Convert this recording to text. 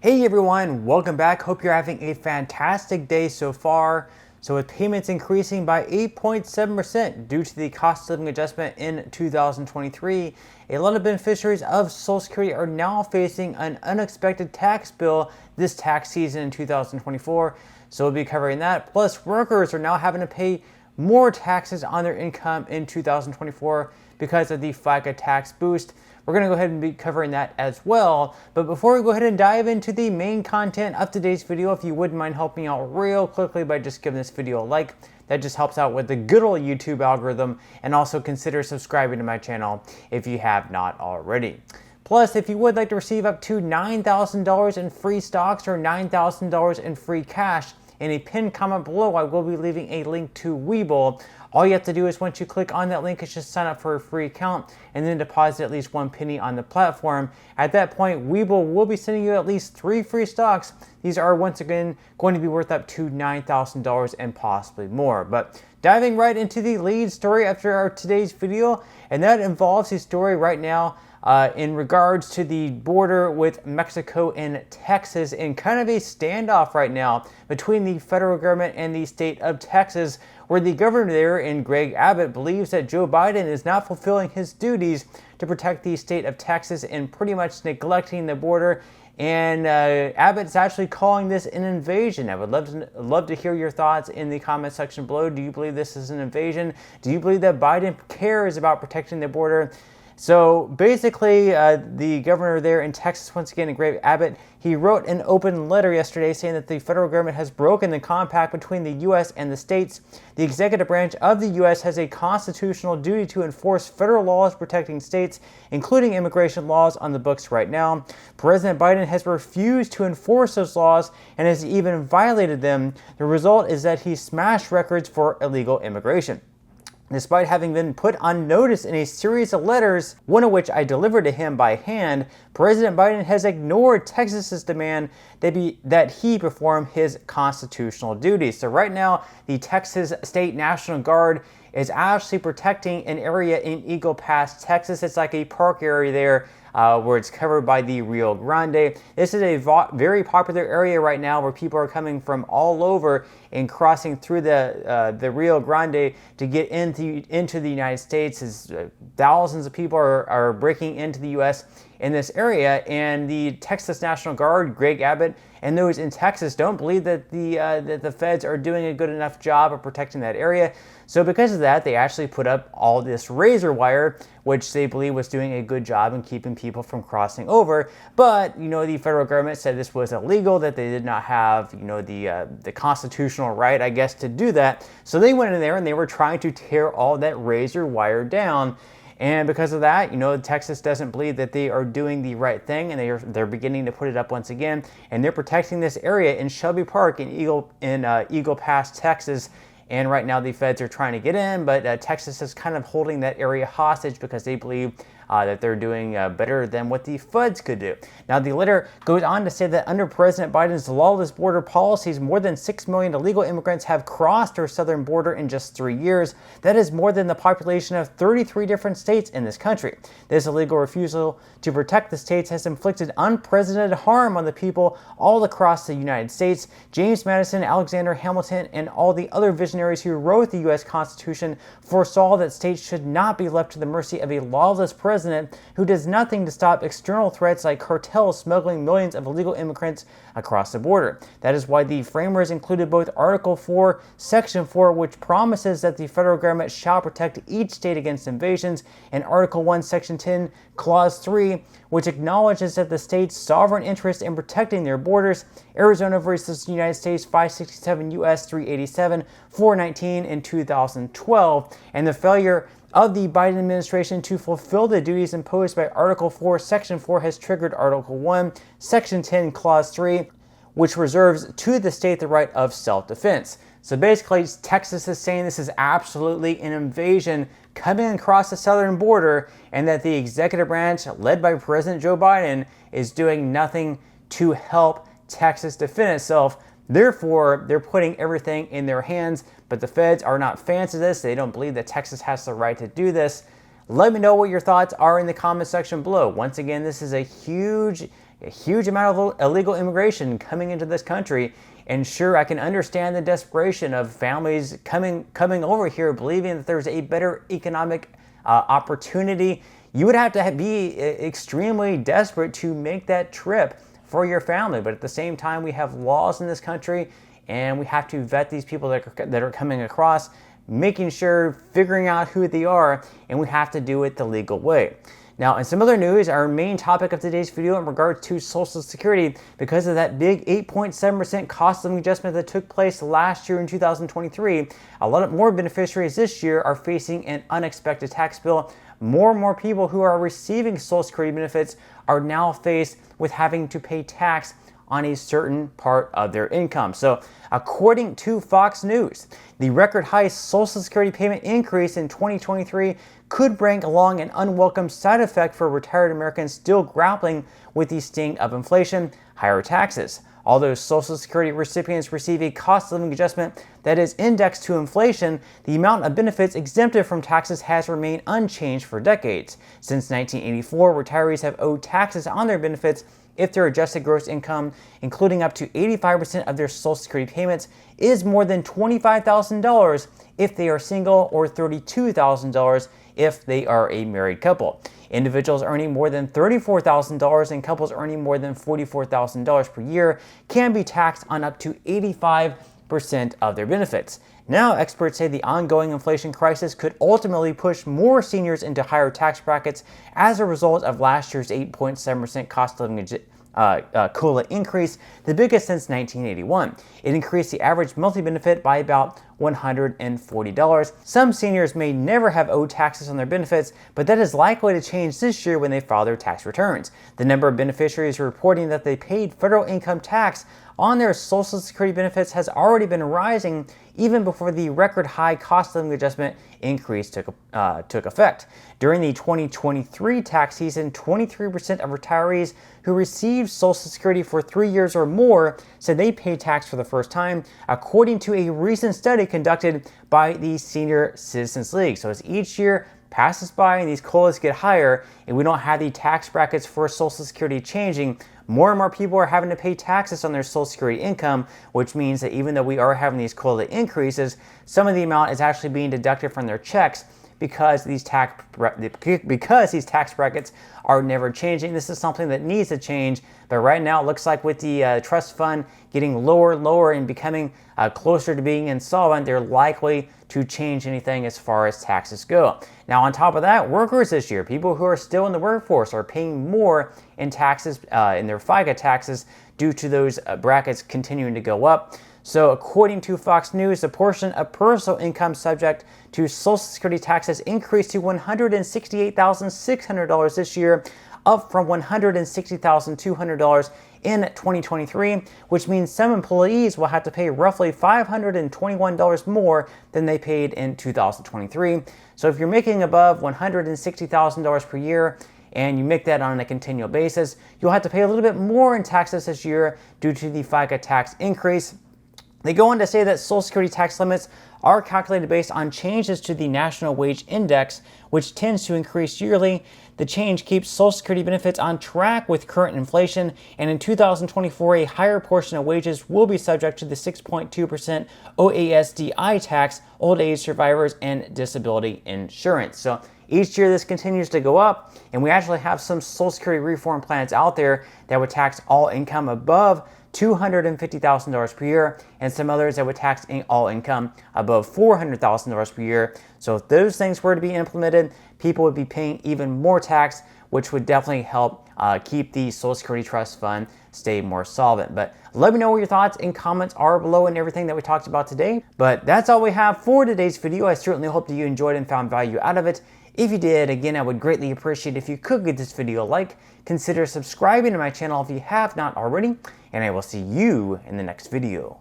Hey everyone, welcome back. Hope you're having a fantastic day so far. So with payments increasing by 8.7% due to the cost of living adjustment in 2023, a lot of beneficiaries of Social Security are now facing an unexpected tax bill this tax season in 2024. So we'll be covering that. Plus, workers are now having to pay more taxes on their income in 2024 because of the FICA tax boost. We're going to go ahead and be covering that as well. But before we go ahead and dive into the main content of today's video, if you wouldn't mind helping out real quickly by just giving this video a like, that just helps out with the good old YouTube algorithm, and also consider subscribing to my channel if you have not already. Plus, if you would like to receive up to $9,000 in free stocks or $9,000 in free cash, in a pinned comment below, I will be leaving a link to Webull. All you have to do is once you click on that link, is just sign up for a free account and then deposit at least 1 penny on the platform. At that point, Webull will be sending you at least 3 free stocks. These are once again going to be worth up to $9,000 and possibly more. But diving right into the lead story after today's video, and that involves a story right now in regards to the border with Mexico and Texas, in kind of a standoff right now between the federal government and the state of Texas, where the governor there, in Greg Abbott, believes that Joe Biden is not fulfilling his duties to protect the state of Texas and pretty much neglecting the border. And Abbott's actually calling this an invasion. I would love to hear your thoughts in the comment section below. Do you believe this is an invasion? Do you believe that Biden cares about protecting the border? So basically, the governor there in Texas, once again, Greg Abbott, he wrote an open letter yesterday saying that the federal government has broken the compact between the U.S. and the states. The executive branch of the U.S. has a constitutional duty to enforce federal laws protecting states, including immigration laws on the books right now. President Biden has refused to enforce those laws and has even violated them. The result is that he smashed records for illegal immigration. Despite having been put on notice in a series of letters, one of which I delivered to him by hand, President Biden has ignored Texas's demand that he perform his constitutional duties. So right now, the Texas State National Guard is actually protecting an area in Eagle Pass, Texas. It's like a park area there where it's covered by the Rio Grande. This is a very popular area right now where people are coming from all over and crossing through the Rio Grande to get into the United States. As thousands of people are breaking into the U.S. in this area, and the Texas National Guard, Greg Abbott, and those in Texas don't believe that the feds are doing a good enough job of protecting that area. So because of that, they actually put up all this razor wire, which they believe was doing a good job in keeping people from crossing over. But, the federal government said this was illegal, that they did not have, the constitutional right, I guess, to do that. So they went in there and they were trying to tear all that razor wire down. And because of that, Texas doesn't believe that they are doing the right thing, and they're beginning to put it up once again. And they're protecting this area in Shelby Park in Eagle Pass, Texas. And right now the feds are trying to get in, but Texas is kind of holding that area hostage because they believe that they're doing better than what the feds could do. Now, the letter goes on to say that under President Biden's lawless border policies, more than 6 million illegal immigrants have crossed our southern border in just 3 years. That is more than the population of 33 different states in this country. This illegal refusal to protect the states has inflicted unprecedented harm on the people all across the United States. James Madison, Alexander Hamilton, and all the other visionaries who wrote the U.S. Constitution foresaw that states should not be left to the mercy of a lawless president who does nothing to stop external threats like cartels smuggling millions of illegal immigrants across the border. That is why the framers included both Article 4, Section 4, which promises that the federal government shall protect each state against invasions, and Article 1, Section 10, Clause 3, which acknowledges that the state's sovereign interest in protecting their borders. Arizona versus United States 567 U.S. 387, 419 in 2012, and the failure of the Biden administration to fulfill the duties imposed by Article 4, Section 4 has triggered Article 1, Section 10, Clause 3, which reserves to the state the right of self-defense. So basically, Texas is saying this is absolutely an invasion coming across the southern border, and that the executive branch, led by President Joe Biden, is doing nothing to help Texas defend itself. Therefore, they're putting everything in their hands, but the feds are not fans of this. They don't believe that Texas has the right to do this. Let me know what your thoughts are in the comment section below. Once again, this is a huge a huge amount of illegal immigration coming into this country. And sure, I can understand the desperation of families coming over here, believing that there's a better economic opportunity. You would have to be extremely desperate to make that trip for your family. But at the same time, we have laws in this country, and we have to vet these people that are coming across, making sure, figuring out who they are, and we have to do it the legal way. Now, in some other news, our main topic of today's video in regards to Social Security, because of that big 8.7% cost of living adjustment that took place last year in 2023, a lot more beneficiaries this year are facing an unexpected tax bill. More and more people who are receiving Social Security benefits are now faced with having to pay tax on a certain part of their income. So, according to Fox News, the record high Social Security payment increase in 2023 could bring along an unwelcome side effect for retired Americans still grappling with the sting of inflation: higher taxes. Although Social Security recipients receive a cost of living adjustment that is indexed to inflation, the amount of benefits exempted from taxes has remained unchanged for decades. Since 1984, retirees have owed taxes on their benefits if their adjusted gross income, including up to 85% of their Social Security payments, is more than $25,000 if they are single, or $32,000 if they are a married couple. Individuals earning more than $34,000 and couples earning more than $44,000 per year can be taxed on up to 85% of their benefits. Now, experts say the ongoing inflation crisis could ultimately push more seniors into higher tax brackets as a result of last year's 8.7% cost of living COLA increase, the biggest since 1981. It increased the average monthly benefit by about $140. Some seniors may never have owed taxes on their benefits, but that is likely to change this year when they file their tax returns. The number of beneficiaries reporting that they paid federal income tax on their Social Security benefits has already been rising even before the record high cost of living adjustment increase took effect. During the 2023 tax season, 23% of retirees who received Social Security for 3 years or more said they paid tax for the first time, according to a recent study conducted by the Senior Citizens League. So as each year passes by and these COLAs get higher and we don't have the tax brackets for Social Security changing, more and more people are having to pay taxes on their Social Security income, which means that even though we are having these COLA increases, some of the amount is actually being deducted from their checks because these tax brackets are never changing. This is something that needs to change, but right now it looks like with the trust fund getting lower and lower and becoming closer to being insolvent, they're likely to change anything as far as taxes go. Now, on top of that, workers this year, people who are still in the workforce, are paying more in taxes, in their FICA taxes, due to those brackets continuing to go up. So according to Fox News, the portion of personal income subject to Social Security taxes increased to $168,600 this year, up from $160,200 in 2023, which means some employees will have to pay roughly $521 more than they paid in 2023. So if you're making above $160,000 per year, and you make that on a continual basis, you'll have to pay a little bit more in taxes this year due to the FICA tax increase. They go on to say that Social Security tax limits are calculated based on changes to the National Wage Index, which tends to increase yearly. The change keeps Social Security benefits on track with current inflation, and in 2024, a higher portion of wages will be subject to the 6.2% OASDI tax, old age survivors, and disability insurance. So each year this continues to go up, and we actually have some Social Security reform plans out there that would tax all income above $250,000 per year, and some others that would tax all income above $400,000 per year. So if those things were to be implemented, people would be paying even more tax, which would definitely help keep the Social Security Trust Fund stay more solvent. But let me know what your thoughts and comments are below and everything that we talked about today. But that's all we have for today's video. I certainly hope that you enjoyed and found value out of it. If you did, again, I would greatly appreciate if you could give this video a like, consider subscribing to my channel if you have not already, and I will see you in the next video.